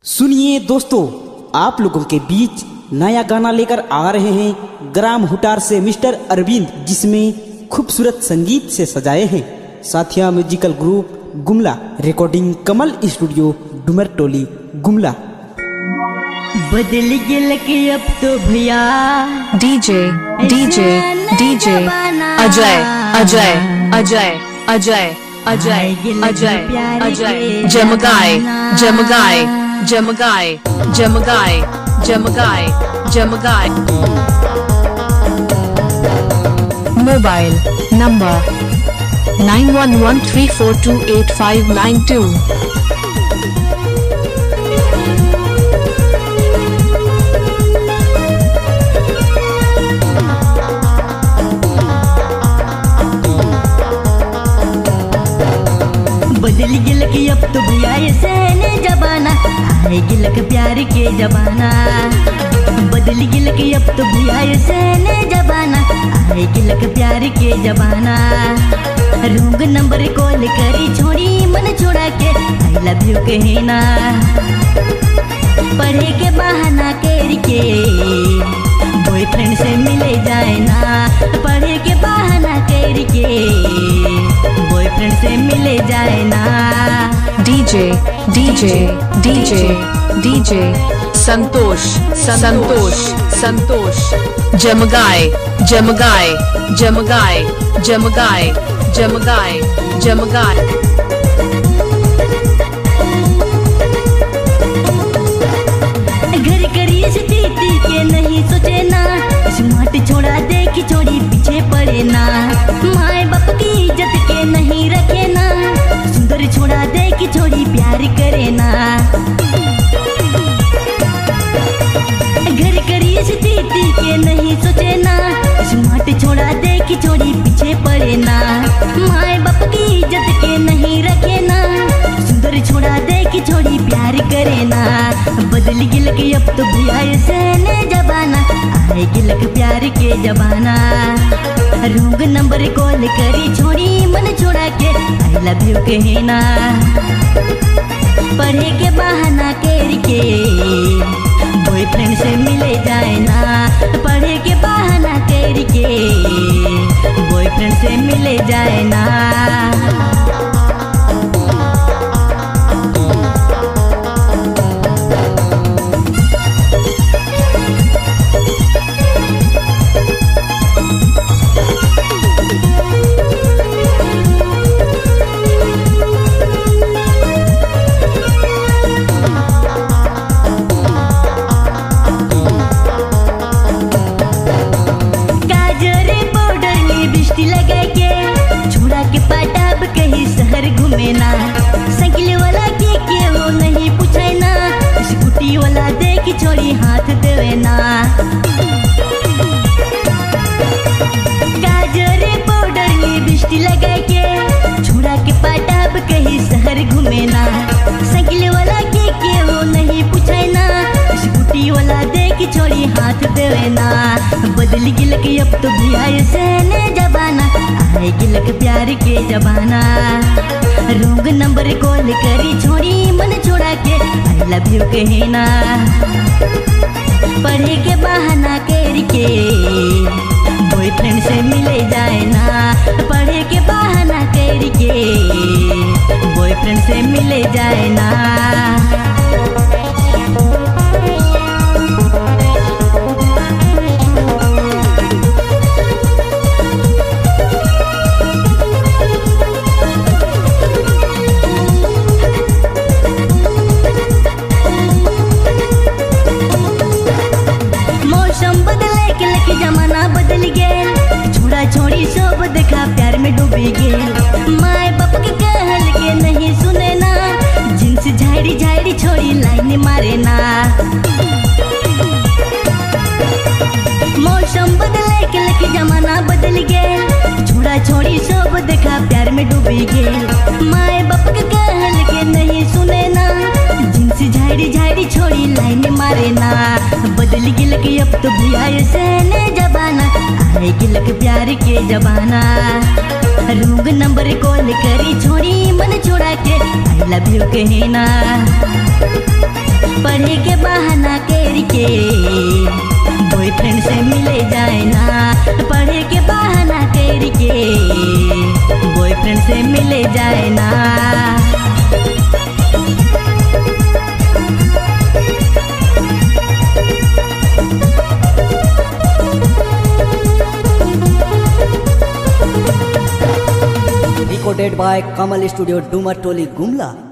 सुनिए दोस्तों, आप लोगों के बीच नया गाना लेकर आ रहे हैं ग्राम हुटार से मिस्टर अरविंद, जिसमें खूबसूरत संगीत से सजाए हैं Sathiya musical group Gumla. Recording Kamal studio, Dumar Toli, Gumla. बदल गेल के अब तो भैया DJ DJ DJ Ajay Ajay Ajay Ajay Ajay Ajay Ajay जमगाए जमगाए जमगाए जमगाए जमगाए जमगाए। Mobile number 9113428592। बदल गेल के अब तो भैया ऐसे ने जबाना आए गिलक प्यार के जबाना। बदल गेल के अब तो भैया ऐसे ने जबाना आए गिलक प्यार के जबाना। रंग नंबर कॉल करी छोड़ी मन छोड़ा के आई लव यू कहना। पढ़े के बहाना करके बॉयफ्रेंड से मिले जाए ना। पढ़े के बहाना करके बॉयफ्रेंड से मिले जाए ना। DJ DJ DJ DJ Santosh Santosh Santosh जमगाए जमगाए जमगाए जमगाए जमगाए जमगाए। घर करी स्थिति के नहीं सोचे ना। स्मार्ट छोड़ा देखी छोड़ी पीछे पड़े ना। माए बाप की इज्जत के नहीं रखे ना। सुंदर छोड़ा देखी छोड़ी प्यार करे ना। घर करी स्थिति के नहीं सोचे ना। स्मार्ट छोड़ा देखी छोड़ी पीछे पड़े ना। माए बाप की इज्जत के नहीं रखे ना। सुंदर छोड़ा देखी छोड़ी प्यार करे ना। बदल गिल के अब तो भैया ऐसे ने जबाना आए गिलक प्यार के जबाना। रंग नंबर कॉल करी छोड़ी मन छोड़ा के आई लव यू कहना। पढ़े के बहाना करके बॉयफ्रेंड से मिले जाए ना। पढ़े के बहाना करके बॉयफ्रेंड से मिले जाए ना। साइकिल वाला के वो नहीं पूछे ना। स्कूटी वाला देखी छोड़ी हाथ देवे ना। गाजरे पाउडर लिपस्टिक लगा के छोड़ा के पाटाब कहीं शहर घूमे ना। साइकिल वाला के वो नहीं पूछे ना। स्कूटी वाला देखी छोड़ी हाथ देवे ना। बदल गिल के अब तो भैया ऐसे ने जबाना आए गिलक प्यार के जबाना। रंग नंबर कॉल करी छोड़ी मन छोड़ा के आई लव यू कहना। पढ़े के बहाना करके बॉयफ्रेंड से मिले जाए ना। पढ़े के बहाना करके बॉयफ्रेंड से मिले जाए ना। जमाना बदल गेल छोड़ा छोड़ी सब देखा प्यार में डूबी गेल। माए बाप के कहल के नहीं सुने ना। जींस झाड़ी झाड़ी छोड़ी लाइन मारे ना। मौसम बदले के लेके जमाना बदल गेल छोड़ा छोड़ी सब देखा प्यार में डूबी गेल। माए बाप के कहल के नहीं सुने ना। जींस झाड़ी झाड़ी छोड़ी लाइन मारे ना। बदल गिल के अब तो भैया ऐसे ने जबाना आए गिलक प्यार के जबाना। रंग नंबर कॉल करी छोड़ी मन छोड़ा के आई लव यू कहना। पढ़े के बहाना करके बॉयफ्रेंड से मिले जाए ना, पढ़े के बहाना करके बॉयफ्रेंड से मिले जाए ना। Recorded by Kamal Studio, Dumartoli, Gumla.